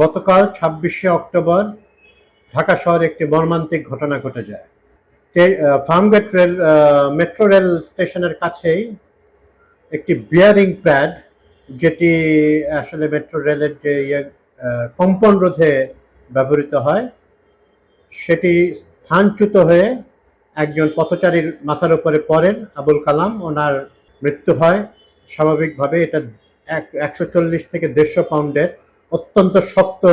গতকাল ২৬শে অক্টোবর ঢাকা শহরে একটি মর্মান্তিক ঘটনা ঘটে যায়। ফার্মগেট মেট্রো রেল স্টেশনের কাছেই একটি বিয়ারিং প্যাড, যেটি আসলে মেট্রো রেলের যে কম্পন রোধে ব্যবহৃত হয়, সেটি স্থানচ্যুত হয়ে একজন পথচারীর মাথার উপরে পড়েন। আবুল কালাম, ওনার মৃত্যু হয় স্বাভাবিকভাবে। এটা ১৪০ থেকে ১৫০ পাউন্ডের অত্যন্ত শক্ত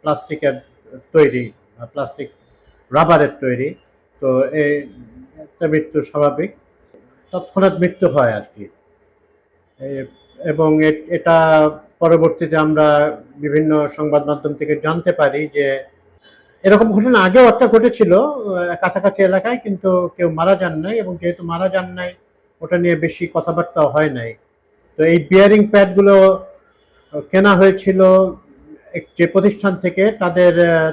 প্লাস্টিকের তৈরি, প্লাস্টিক রাবারের তৈরি। তো এই মৃত্যু স্বাভাবিক, তৎক্ষণাৎ মৃত্যু হয় আর কি। এবং এটা পরবর্তীতে আমরা বিভিন্ন সংবাদ মাধ্যম থেকে জানতে পারি যে এরকম ঘটনা আগেও একটা ঘটেছিল কাছাকাছি এলাকায়, কিন্তু কেউ মারা যান নাই, এবং যেহেতু মারা যান নাই ওটা নিয়ে বেশি কথাবার্তা হয় নাই। তো এই বিয়ারিং প্যাডগুলো কেনা হয়েছিল যে প্রতিষ্ঠান থেকে,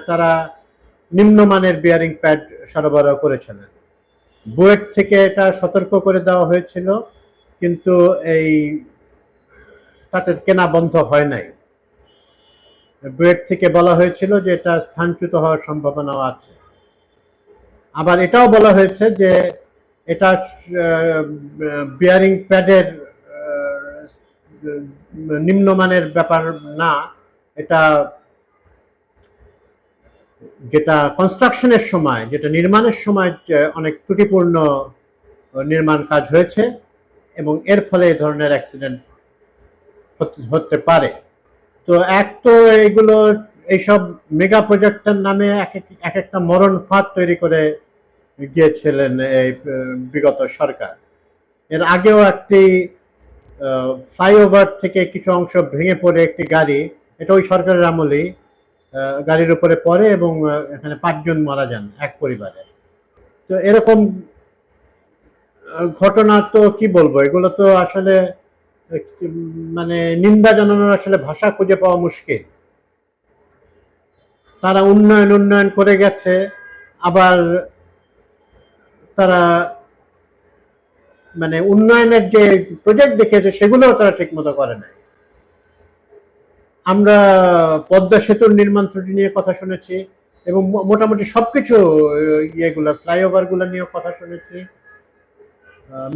তারা নিম্নমানের বিয়ারিং প্যাড সরবরাহ করেছিলেন। বুয়েট থেকে এটা সতর্ক করে দেওয়া হয়েছিল, কিন্তু তাদের কেনা বন্ধ হয় নাই। বুয়েট থেকে বলা হয়েছিল যে এটা স্থানচ্যুত হওয়ার সম্ভাবনাও আছে। আবার এটাও বলা হয়েছে যে এটা বিয়ারিং প্যাডের নিম্নমানের ব্যাপার না, এটা যেটা কনস্ট্রাকশনের সময়, যেটা নির্মাণের সময় অনেক ত্রুটিপূর্ণ নির্মাণ কাজ হয়েছে, এবং এর ফলে এই ধরনের অ্যাক্সিডেন্ট হতে পারে। তো এইগুলো এইসব মেগা প্রজেক্টের নামে এক একটা মরণ ফাঁদ তৈরি করে গিয়েছিলেন এই বিগত সরকার। এর আগেও একটি ফ্লাইওভার থেকে কিছু অংশ ভেঙে পড়ে একটি গাড়ি, এটা ওই সরকারের আমলেই গাড়ির উপরে পড়ে, এবং এখানে ৫ জন মারা যান এক পরিবারে। তো এরকম ঘটনা তো কি বলবো, এগুলো তো আসলে মানে নিন্দা জানানোর আসলে ভাষা খুঁজে পাওয়া মুশকিল। তারা উন্নয়ন করে গেছে, আবার তারা মানে উন্নয়নের যে প্রজেক্ট দেখিয়েছে সেগুলোও তারা ঠিক মতো করে নাই। আমরা পদ্মা সেতুর নির্মাণ ত্রুটি নিয়ে কথা শুনেছি, এবং মোটামুটি সবকিছু ফ্লাইওভার গুলো নিয়ে কথা শুনেছি।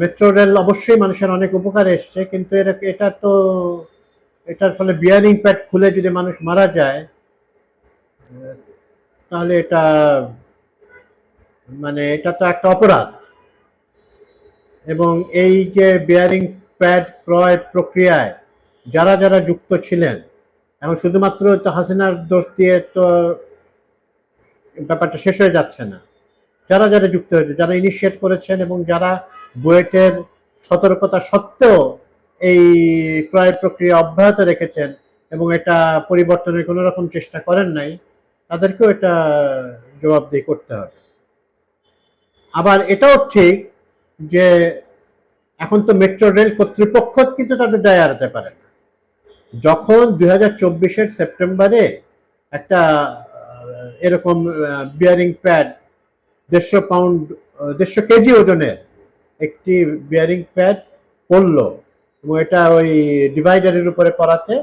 মেট্রো রেল অবশ্যই মানুষের অনেক উপকারে এসছে, কিন্তু এটার ফলে বিয়ারিং প্যাড খুলে যদি মানুষ মারা যায়, তাহলে এটা তো একটা অপরাধ। এবং এই যে বিয়ারিং প্যাড ক্রয় প্রক্রিয়ায় যারা যারা যুক্ত ছিলেন, এবং শুধুমাত্র তো হাসিনার দোষ দিয়ে তো ব্যাপারটা শেষ হয়ে যাচ্ছে না। যারা যারা যুক্ত হয়েছে, যারা ইনিশিয়েট করেছেন, এবং যারা বুয়েটের সতর্কতা সত্ত্বেও এই ক্রয় প্রক্রিয়া অব্যাহত রেখেছেন এবং এটা পরিবর্তনের কোনো রকম চেষ্টা করেন নাই, তাদেরকেও এটা জবাবদিহি করতে হবে। আবার এটাও ঠিক যে এখন তো মেট্রো রেল কর্তৃপক্ষ কিন্তু তাদের দায় এড়াতে পারে না। যখন ২০২৪-এর সেপ্টেম্বরে একটা এরকম বিয়ারিং প্যাড ১৫০ পাউন্ড, ১৫০ কেজি ওজনের একটি বিয়ারিং প্যাড পড়লো, এবং এটা ওই ডিভাইডারের উপরে পড়াতে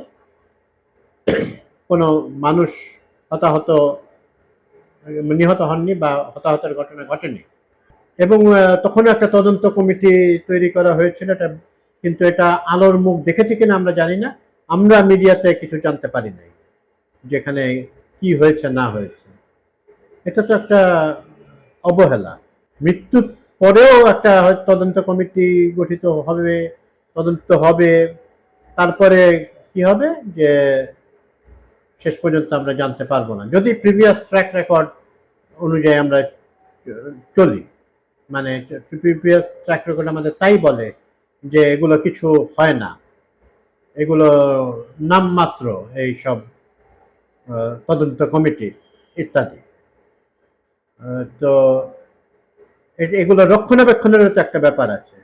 কোনো মানুষ নিহত হননি বা হতাহতের ঘটনা ঘটেনি। এবং তখন একটা তদন্ত কমিটি তৈরি করা হয়েছিল, কিন্তু এটা আলোর মুখ দেখেছে কিনা আমরা জানি না। আমরা মিডিয়াতে কিছু জানতে পারি নাই যেখানে কি হয়েছে না হয়েছে। এটা তো একটা অবহেলা। মৃত্যুর পরেও একটা তদন্ত কমিটি গঠিত হবে, তদন্ত হবে, তারপরে কি হবে যে শেষ পর্যন্ত আমরা জানতে পারবো না, যদি প্রিভিয়াস ট্র্যাক রেকর্ড অনুযায়ী আমরা চলি। মানে প্রিভিয়াস ট্র্যাক রেকর্ড আমাদের তাই বলে যে এগুলো কিছু হয় না, এগুলো নামমাত্র এই সব তদন্ত কমিটি ইত্যাদি। তো এগুলো রক্ষণাবেক্ষণেরও তো একটা ব্যাপার আছে,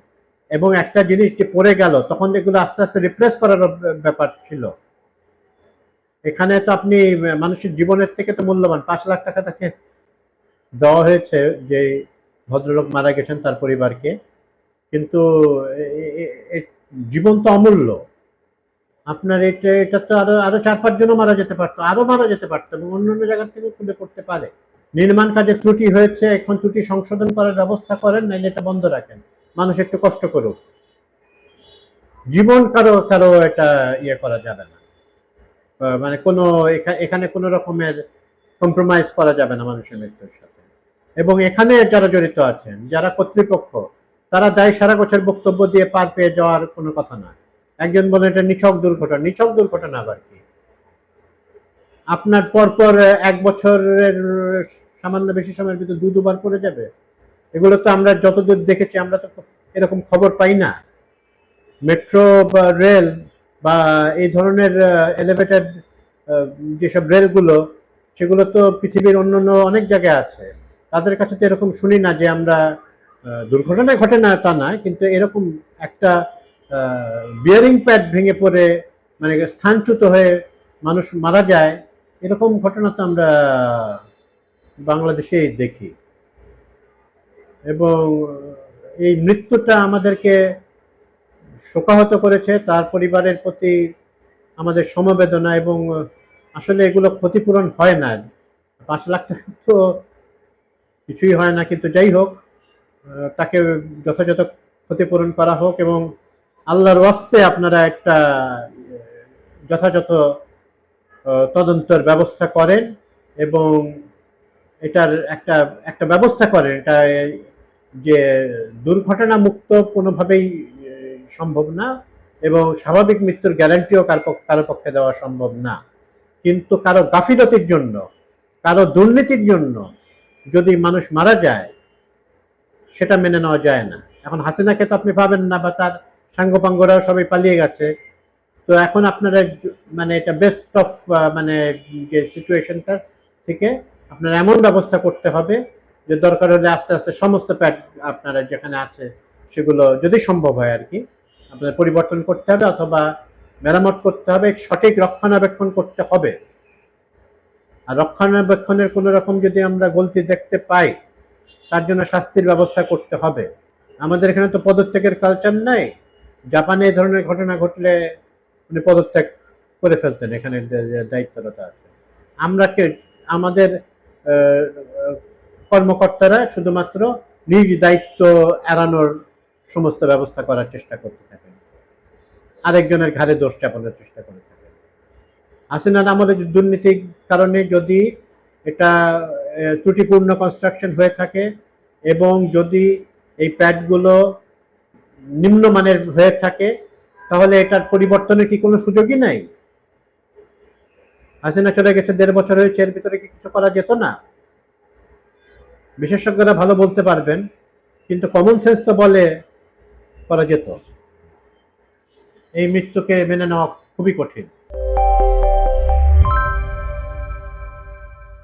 এবং একটা জিনিস যে পড়ে গেল তখন এগুলো আস্তে আস্তে রিপ্লেস করার ব্যাপার ছিল। এখানে তো আপনি মানুষের জীবনের থেকে তো মূল্যবান ৫ লাখ টাকা তাকে দেওয়া হয়েছে, যে ভদ্রলোক মারা গেছেন তার পরিবারকে, কিন্তু জীবন তো অমূল্য। আপনার এটা তো আরো আরো 4-5 জনও মারা যেতে পারতো, আরো মারা যেতে পারতো, এবং অন্য অন্য জায়গা থেকে খুলে করতে পারে। নির্মাণ কাজে ত্রুটি হয়েছে, এখন ত্রুটি সংশোধন করার ব্যবস্থা করেন, নাইলে এটা বন্ধ রাখেন, মানুষ একটু কষ্ট করুক। জীবন কারো কারো এটা ইয়ে করা যাবে না, মানে কোনো এখানে কোনো রকমের কম্প্রোমাইজ করা যাবে না মানুষের মৃত্যুর সাথে। এবং এখানে যারা জড়িত আছেন, যারা কর্তৃপক্ষ, তারা দায় সারা গোছের বক্তব্য দিয়ে পার পেয়ে যাওয়ার কোনো কথা না। একজন বলে এটা নিছক দুর্ঘটনা, নিছক দুর্ঘটনা আবার কি? আপনার পরপর 1 বছরের সামান্য বেশি সময়ের ভিতরে দুবার পড়ে যাবে? এগুলো তো আমরা যতদূর দেখেছি, আমরা তো এরকম খবর পাই না। মেট্রো বা রেল বা এই ধরনের এলিভেটেড যেসব রেলগুলো, সেগুলো তো পৃথিবীর অন্যান্য অনেক জায়গায় আছে, তাদের কাছে তো এরকম শুনি না যে আমরা দুর্ঘটনা ঘটে না তা না, কিন্তু এরকম একটা বিয়ারিং প্যাড ভেঙে পড়ে মানে স্থানচ্যুত হয়ে মানুষ মারা যায়, এরকম ঘটনা তো আমরা বাংলাদেশেই দেখি। এবং এই মৃত্যুটা আমাদেরকে শোকাহত করেছে, তার পরিবারের প্রতি আমাদের সমবেদনা। এবং আসলে এগুলো ক্ষতিপূরণ হয় না, 5 লাখ টাকা তো কিছুই হয় না, কিন্তু যাই হোক, তাকে যথাযথ ক্ষতিপূরণ করা হোক, এবং আল্লাহর ওয়াস্তে আপনারা একটা যথাযথ তদন্তের ব্যবস্থা করেন, এবং এটার একটা একটা ব্যবস্থা করেন। এটা যে দুর্ঘটনা মুক্ত কোনোভাবেই সম্ভব না, এবং স্বাভাবিক মৃত্যুর গ্যারান্টিও কারো পক্ষে দেওয়া সম্ভব না, কিন্তু কারো গাফিলতির জন্য, কারো দুর্নীতির জন্য যদি মানুষ মারা যায়, সেটা মেনে নেওয়া যায় না। এখন হাসিনাকে তো আপনি পাবেন না, বা তার সাঙ্গপাঙ্গরাও সবাই পালিয়ে গেছে। তো এখন আপনারা মানে এটা বেস্ট অফ মানে যে সিচুয়েশনটা থেকে আপনারা এমন ব্যবস্থা করতে হবে যে দরকার হলে আস্তে আস্তে সমস্ত প্যাড আপনারা যেখানে আছে সেগুলো যদি সম্ভব হয় আর কি আপনাদের পরিবর্তন করতে হবে, অথবা মেরামত করতে হবে, সঠিক রক্ষণাবেক্ষণ করতে হবে। আর রক্ষণাবেক্ষণের কোনো রকম যদি আমরা গলতি দেখতে পাই, তার জন্য শাস্তির ব্যবস্থা করতে হবে। আমাদের এখানে তো পদত্যাগের কালচার নাই। জাপানে এই ধরনের ঘটনা ঘটলে উনি পদত্যাগ করে ফেলতেন, এখানে দায়িত্বরত আছে। আমরা আমাদের কর্মকর্তারা শুধুমাত্র নিজ দায়িত্ব এড়ানোর সমস্ত ব্যবস্থা করার চেষ্টা করতে থাকেন, আরেকজনের ঘাড়ে দোষ চাপানোর চেষ্টা করে থাকেন। হাসিনার আমলে দুর্নীতির কারণে যদি এটা ত্রুটিপূর্ণ কনস্ট্রাকশন হয়ে থাকে, এবং যদি এই প্যাডগুলো নিম্নমানের হয়ে থাকে, তাহলে এটার পরিবর্তনের কি কোনো সুযোগই নাই? হাসিনা চলে গেছে, 1.5 বছর হয়েছে, এর ভিতরে কি কিছু করা যেত না? বিশেষজ্ঞরা ভালো বলতে পারবেন, কিন্তু কমন সেন্স তো বলে করা যেত। এই মৃত্যুকে মেনে নেওয়া খুবই কঠিন।